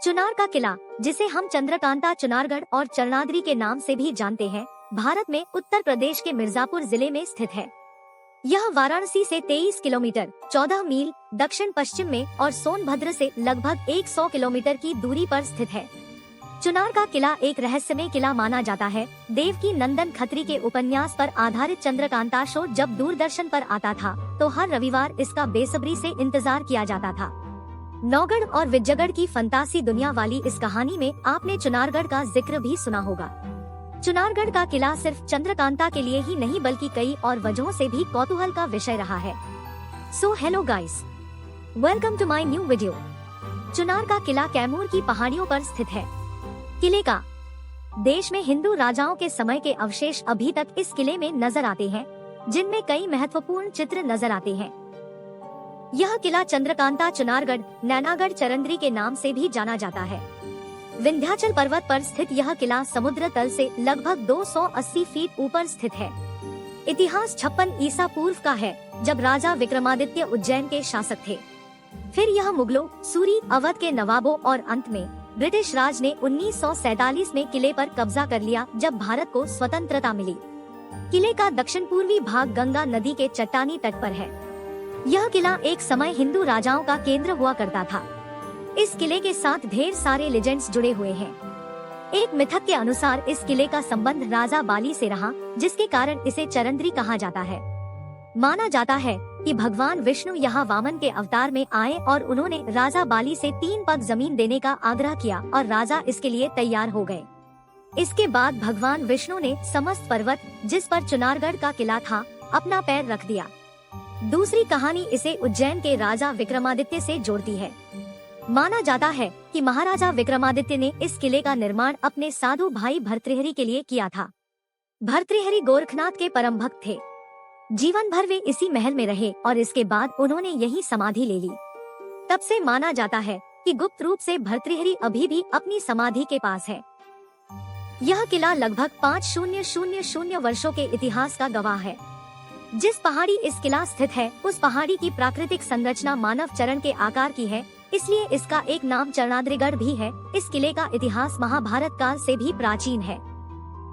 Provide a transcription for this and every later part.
चुनार का किला, जिसे हम चंद्रकांता चुनारगढ़ और चरणाद्री के नाम से भी जानते हैं, भारत में उत्तर प्रदेश के मिर्जापुर जिले में स्थित है। यह वाराणसी से 23 किलोमीटर 14 मील दक्षिण पश्चिम में और सोनभद्र से लगभग 100 किलोमीटर की दूरी पर स्थित है। चुनार का किला एक रहस्यमय किला माना जाता है। देवकी नंदन खत्री के उपन्यास पर आधारित चंद्रकांता शो जब दूरदर्शन पर आता था तो हर रविवार इसका बेसब्री से इंतजार किया जाता था। नौगढ़ और विजयगढ़ की फंतासी दुनिया वाली इस कहानी में आपने चुनारगढ़ का जिक्र भी सुना होगा। चुनारगढ़ का किला सिर्फ चंद्रकांता के लिए ही नहीं बल्कि कई और वजहों से भी कौतूहल का विषय रहा है। So hello guys, welcome to my new video. Chunar का किला कैमूर की पहाड़ियों पर स्थित है। किले का देश में हिंदू राजाओं के समय के अवशेष अभी तक इस किले में नजर आते हैं, जिनमें कई महत्वपूर्ण चित्र नजर आते हैं। यह किला चंद्रकांता चुनारगढ़ नैनागढ़ चरंद्री के नाम से भी जाना जाता है। विंध्याचल पर्वत पर स्थित यह किला समुद्र तल से लगभग 280 फीट ऊपर स्थित है। इतिहास 56 ईसा पूर्व का है, जब राजा विक्रमादित्य उज्जैन के शासक थे। फिर यह मुगलों, सूरी, अवध के नवाबों और अंत में ब्रिटिश राज ने 1947 में किले पर कब्जा कर लिया, जब भारत को स्वतंत्रता मिली। किले का दक्षिण पूर्वी भाग गंगा नदी के चट्टानी तट पर है। यह किला एक समय हिंदू राजाओं का केंद्र हुआ करता था। इस किले के साथ ढेर सारे लेजेंड्स जुड़े हुए हैं। एक मिथक के अनुसार इस किले का संबंध राजा बाली से रहा, जिसके कारण इसे चरंद्री कहा जाता है। माना जाता है कि भगवान विष्णु यहाँ वामन के अवतार में आए और उन्होंने राजा बाली से 3 पग जमीन देने का आग्रह किया और राजा इसके लिए तैयार हो गए। इसके बाद भगवान विष्णु ने समस्त पर्वत, जिस पर चुनारगढ़ का किला था, अपना पैर रख दिया। दूसरी कहानी इसे उज्जैन के राजा विक्रमादित्य से जोड़ती है। माना जाता है कि महाराजा विक्रमादित्य ने इस किले का निर्माण अपने साधु भाई भर्तृहरि के लिए किया था। भर्तृहरि गोरखनाथ के परम भक्त थे। जीवन भर वे इसी महल में रहे और इसके बाद उन्होंने यही समाधि ले ली। तब से माना जाता है कि गुप्त रूप से भर्तृहरि अभी भी अपनी समाधि के पास है। यह किला लगभग 5000 वर्षों के इतिहास का गवाह है। जिस पहाड़ी इस किला स्थित है, उस पहाड़ी की प्राकृतिक संरचना मानव चरण के आकार की है, इसलिए इसका एक नाम चरणाद्रीगढ़ भी है। इस किले का इतिहास महाभारत काल से भी प्राचीन है।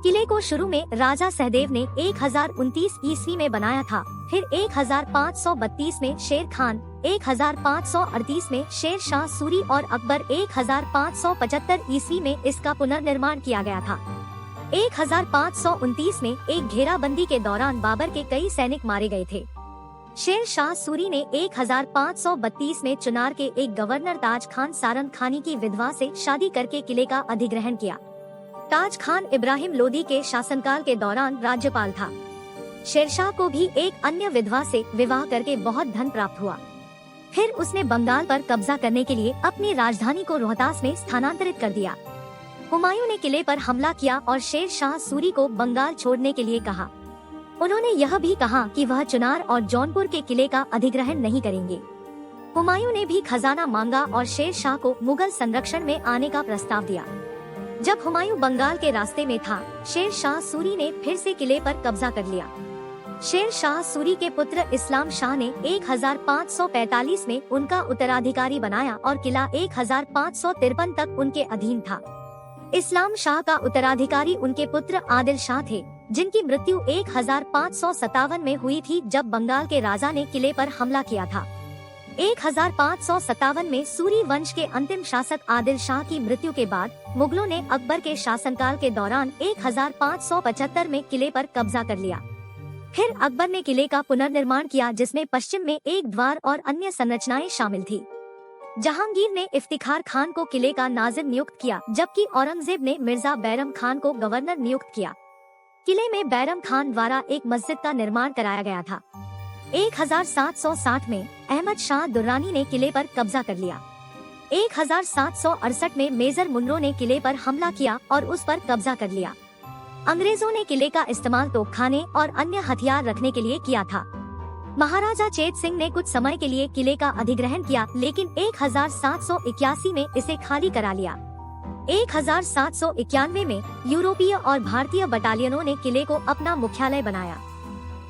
किले को शुरू में राजा सहदेव ने 1029 ईस्वी में बनाया था। फिर 1532 में शेर खान, 1538 में शेर शाह सूरी और अकबर 1575 ईस्वी में इसका पुनर्निर्माण किया गया था। 1529 में एक घेराबंदी के दौरान बाबर के कई सैनिक मारे गए थे। शेर शाह सूरी ने 1532 में चुनार के एक गवर्नर ताज खान सारंग खानी की विधवा से शादी करके किले का अधिग्रहण किया। ताज खान इब्राहिम लोदी के शासनकाल के दौरान राज्यपाल था। शेरशाह को भी एक अन्य विधवा से विवाह करके बहुत धन प्राप्त हुआ। फिर उसने बंगाल पर कब्जा करने के लिए अपनी राजधानी को रोहतास में स्थानांतरित कर दिया। हुमायूं ने किले पर हमला किया और शेर शाह सूरी को बंगाल छोड़ने के लिए कहा। उन्होंने यह भी कहा कि वह चुनार और जौनपुर के किले का अधिग्रहण नहीं करेंगे। हुमायूं ने भी खजाना मांगा और शेर शाह को मुगल संरक्षण में आने का प्रस्ताव दिया। जब हुमायूं बंगाल के रास्ते में था, शेर शाह सूरी ने फिर से किले पर कब्जा कर लिया। शेर शाह सूरी के पुत्र इस्लाम शाह ने 1545 में उनका उत्तराधिकारी बनाया और किला 1553 तक उनके अधीन था। इस्लाम शाह का उत्तराधिकारी उनके पुत्र आदिल शाह थे, जिनकी मृत्यु 1557 में हुई थी, जब बंगाल के राजा ने किले पर हमला किया था। 1557 में सूरी वंश के अंतिम शासक आदिल शाह की मृत्यु के बाद मुगलों ने अकबर के शासनकाल के दौरान 1575 में किले पर कब्जा कर लिया। फिर अकबर ने किले का पुनर्निर्माण किया, जिसमें पश्चिम में एक द्वार और अन्य संरचनाएं शामिल थी। जहांगीर ने इफ्तिखार खान को किले का नाजिर नियुक्त किया, जबकि औरंगजेब ने मिर्जा बैरम खान को गवर्नर नियुक्त किया। किले में बैरम खान द्वारा एक मस्जिद का निर्माण कराया गया था। 1760 में अहमद शाह दुर्रानी ने किले पर कब्जा कर लिया। 1768 में मेजर मुनरो ने किले पर हमला किया और उस पर कब्जा कर लिया। अंग्रेजों ने किले का इस्तेमाल तोपखाने और अन्य हथियार रखने के लिए किया था। महाराजा चेत सिंह ने कुछ समय के लिए किले का अधिग्रहण किया, लेकिन 1781 में इसे खाली करा लिया। 1791 में यूरोपीय और भारतीय बटालियनों ने किले को अपना मुख्यालय बनाया।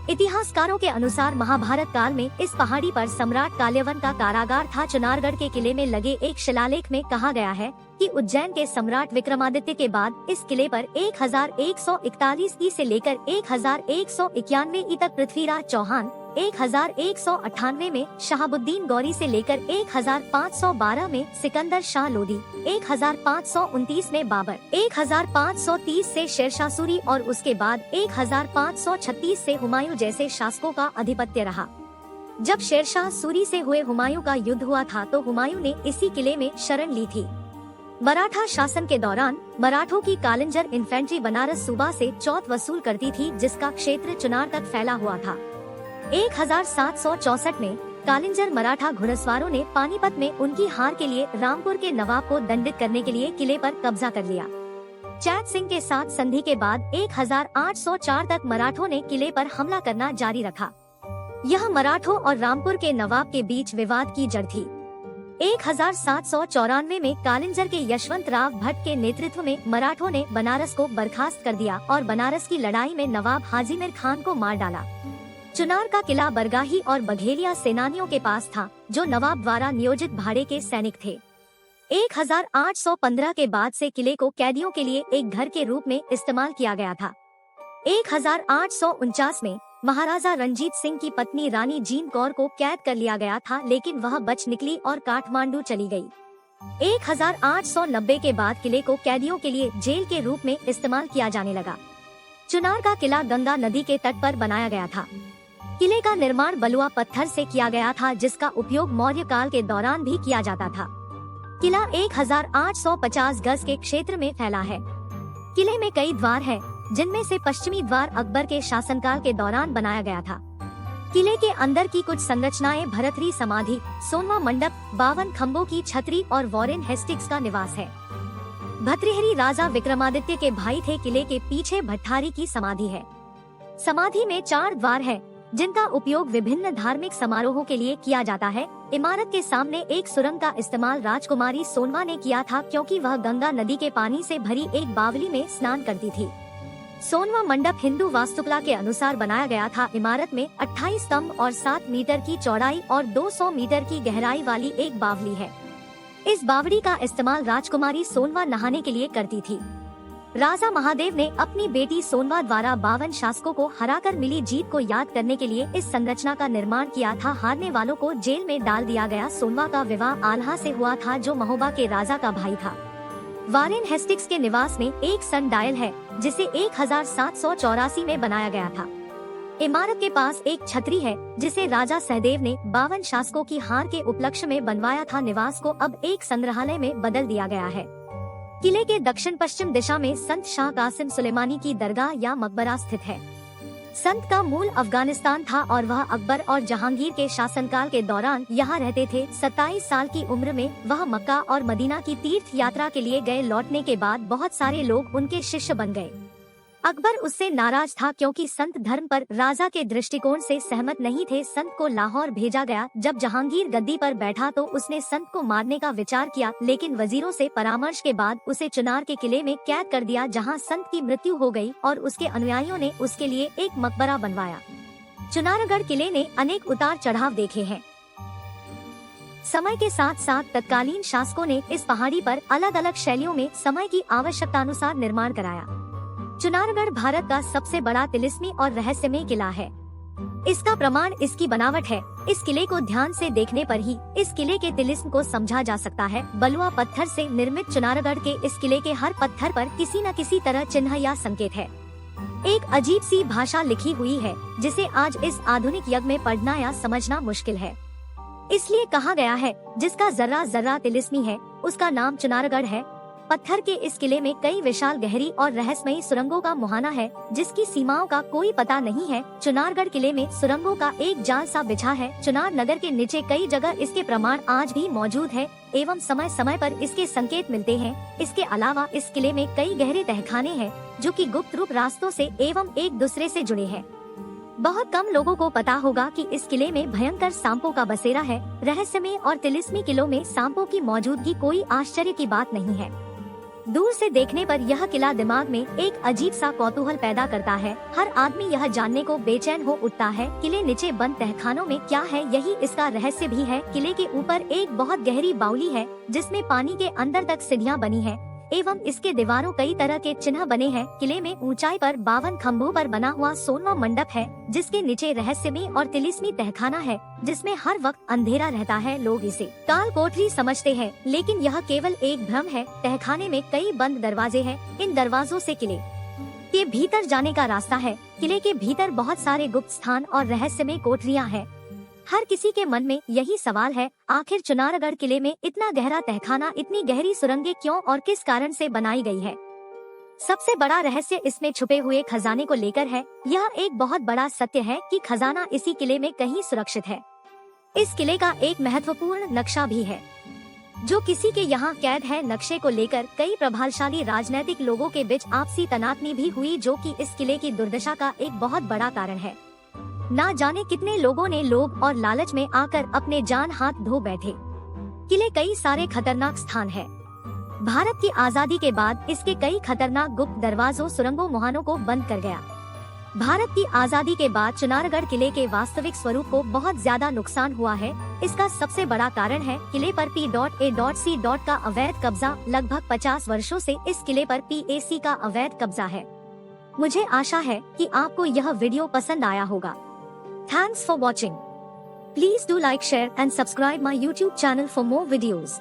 इतिहासकारों के अनुसार महाभारत काल में इस पहाड़ी पर सम्राट काल्यवन का कारागार था। चुनारगढ़ के किले में लगे एक शिलालेख में कहा गया है कि उज्जैन के सम्राट विक्रमादित्य के बाद इस किले पर 1141 ई से लेकर 1191 ई तक पृथ्वीराज चौहान, 1198 में शहाबुद्दीन गौरी से लेकर 1512 में सिकंदर शाह लोदी, 1529 में बाबर, 1530 से शेरशाह सूरी और उसके बाद 1536 से हुमायूं जैसे शासकों का अधिपत्य रहा। जब शेरशाह सूरी से हुए हुमायूं का युद्ध हुआ था तो हुमायूं ने इसी किले में शरण ली थी। मराठा शासन के दौरान मराठों की कालिंजर इन्फेंट्री बनारस सूबा से चौथ वसूल करती थी, जिसका क्षेत्र चुनार तक फैला हुआ था। 1764 में कालिंजर मराठा घुड़सवारों ने पानीपत में उनकी हार के लिए रामपुर के नवाब को दंडित करने के लिए किले पर कब्जा कर लिया। चैत सिंह के साथ संधि के बाद 1804 तक मराठों ने किले पर हमला करना जारी रखा। यह मराठों और रामपुर के नवाब के बीच विवाद की जड़ थी। 1794 में कालिंजर के यशवंत राव भट्ट के नेतृत्व में मराठों ने बनारस को बर्खास्त कर दिया और बनारस की लड़ाई में नवाब हाजी मीर खान को मार डाला। चुनार का किला बरगाही और बघेलिया सेनानियों के पास था, जो नवाब द्वारा नियोजित भाड़े के सैनिक थे। 1815 के बाद से किले को कैदियों के लिए एक घर के रूप में इस्तेमाल किया गया था। 1849 में महाराजा रंजीत सिंह की पत्नी रानी जीन कौर को कैद कर लिया गया था, लेकिन वह बच निकली और काठमांडू चली गई। 1890 के बाद किले को कैदियों के लिए जेल के रूप में इस्तेमाल किया जाने लगा। चुनार का किला गंगा नदी के तट पर बनाया गया था। किले का निर्माण बलुआ पत्थर से किया गया था, जिसका उपयोग मौर्य काल के दौरान भी किया जाता था। किला 1850 गज के क्षेत्र में फैला है। किले में कई द्वार हैं, जिनमें से पश्चिमी द्वार अकबर के शासनकाल के दौरान बनाया गया था। किले के अंदर की कुछ संरचनाएं भरथरी समाधि, सोनवा मंडप, 52 खम्भों की छतरी और वॉरेन हेस्टिंग्स का निवास है। भतृहरि राजा विक्रमादित्य के भाई थे। किले के पीछे भट्टारी की समाधि है। समाधि में 4 द्वार है, जिनका उपयोग विभिन्न धार्मिक समारोहों के लिए किया जाता है। इमारत के सामने एक सुरंग का इस्तेमाल राजकुमारी सोनवा ने किया था, क्योंकि वह गंगा नदी के पानी से भरी एक बावली में स्नान करती थी। सोनवा मंडप हिंदू वास्तुकला के अनुसार बनाया गया था। इमारत में 28 स्तंभ और 7 मीटर की चौड़ाई और 200 मीटर की गहराई वाली एक बावली है। इस बावड़ी का इस्तेमाल राजकुमारी सोनवा नहाने के लिए करती थी। राजा महादेव ने अपनी बेटी सोनवा द्वारा 52 शासकों को हराकर मिली जीत को याद करने के लिए इस संरचना का निर्माण किया था। हारने वालों को जेल में डाल दिया गया। सोनवा का विवाह आल्हा से हुआ था, जो महोबा के राजा का भाई था। वारेन हेस्टिंग्स के निवास में एक सन डायल है, जिसे 1784 में बनाया गया था। इमारत के पास एक छतरी है, जिसे राजा सहदेव ने 52 शासकों की हार के उपलक्ष्य में बनवाया था। निवास को अब एक संग्रहालय में बदल दिया गया है। किले के दक्षिण पश्चिम दिशा में संत शाह कासिम सुलेमानी की दरगाह या मकबरा स्थित है। संत का मूल अफगानिस्तान था और वह अकबर और जहांगीर के शासनकाल के दौरान यहाँ रहते थे। 27 साल की उम्र में वह मक्का और मदीना की तीर्थ यात्रा के लिए गए। लौटने के बाद बहुत सारे लोग उनके शिष्य बन गए। अकबर उससे नाराज था, क्योंकि संत धर्म पर राजा के दृष्टिकोण से सहमत नहीं थे। संत को लाहौर भेजा गया। जब जहांगीर गद्दी पर बैठा तो उसने संत को मारने का विचार किया, लेकिन वजीरों से परामर्श के बाद उसे चुनार के किले में कैद कर दिया, जहां संत की मृत्यु हो गई और उसके अनुयायियों ने उसके लिए एक मकबरा बनवाया। चुनारगढ़ किले ने अनेक उतार चढ़ाव देखे हैं। समय के साथ साथ तत्कालीन शासकों ने इस पहाड़ी पर अलग अलग शैलियों में समय की आवश्यकतानुसार निर्माण कराया। चुनारगढ़ भारत का सबसे बड़ा तिलिस्मी और रहस्यमय किला है। इसका प्रमाण इसकी बनावट है। इस किले को ध्यान से देखने पर ही इस किले के तिलिस्म को समझा जा सकता है। बलुआ पत्थर से निर्मित चुनारगढ़ के इस किले के हर पत्थर पर किसी न किसी तरह चिन्ह या संकेत है। एक अजीब सी भाषा लिखी हुई है, जिसे आज इस आधुनिक युग में पढ़ना या समझना मुश्किल है। इसलिए कहा गया है, जिसका जर्रा जर्रा तिलिस्मी है, उसका नाम चुनारगढ़ है। पत्थर के इस किले में कई विशाल गहरी और रहस्यमयी सुरंगों का मुहाना है, जिसकी सीमाओं का कोई पता नहीं है। चुनारगढ़ किले में सुरंगों का एक जाल सा बिछा है। चुनार नगर के नीचे कई जगह इसके प्रमाण आज भी मौजूद है एवं समय समय पर इसके संकेत मिलते हैं। इसके अलावा इस किले में कई गहरे तहखाने हैं, जो कि गुप्त रूप रास्तों से एवं एक दूसरे से जुड़े हैं। बहुत कम लोगों को पता होगा कि इस किले में भयंकर सांपों का बसेरा है। रहस्यमय और तिलिस्मी किलों में सांपों की मौजूदगी कोई आश्चर्य की बात नहीं है। दूर से देखने पर यह किला दिमाग में एक अजीब सा कौतूहल पैदा करता है। हर आदमी यह जानने को बेचैन हो उठता है किले नीचे बंद तहखानों में क्या है। यही इसका रहस्य भी है। किले के ऊपर एक बहुत गहरी बावली है जिसमें पानी के अंदर तक सीढ़ियां बनी है एवं इसके दीवारों कई तरह के चिन्ह बने हैं। किले में ऊंचाई पर 52 खम्भों पर बना हुआ 16वां मंडप है जिसके नीचे रहस्यमयी और तिलिस्मी तहखाना है जिसमें हर वक्त अंधेरा रहता है। लोग इसे काल कोठरी समझते हैं लेकिन यह केवल एक भ्रम है। तहखाने में कई बंद दरवाजे हैं। इन दरवाजों से किले के भीतर जाने का रास्ता है। किले के भीतर बहुत सारे गुप्त स्थान और रहस्यमय कोठरियां हैं। हर किसी के मन में यही सवाल है, आखिर चुनारगढ़ किले में इतना गहरा तहखाना, इतनी गहरी सुरंगें क्यों और किस कारण से बनाई गई है। सबसे बड़ा रहस्य इसमें छुपे हुए खजाने को लेकर है। यह एक बहुत बड़ा सत्य है कि खजाना इसी किले में कहीं सुरक्षित है। इस किले का एक महत्वपूर्ण नक्शा भी है जो किसी के यहाँ कैद है। नक्शे को लेकर कई प्रभावशाली राजनीतिक लोगों के बीच आपसी तनातनी भी हुई जो कि इस किले की दुर्दशा का एक बहुत बड़ा कारण है। ना जाने कितने लोगों ने लोभ और लालच में आकर अपने जान हाथ धो बैठे। किले कई सारे खतरनाक स्थान है। भारत की आजादी के बाद इसके कई खतरनाक गुप्त दरवाजों, सुरंगों, मुहानों को बंद कर गया। भारत की आजादी के बाद चुनारगढ़ किले के वास्तविक स्वरूप को बहुत ज्यादा नुकसान हुआ है। इसका सबसे बड़ा कारण है किले पर P.A.C. का अवैध कब्जा। लगभग 50 वर्षों से इस किले पर PAC का अवैध कब्जा है। मुझे आशा है कि आपको यह वीडियो पसंद आया होगा। Thanks for watching. Please do like, share and subscribe my YouTube channel for more videos.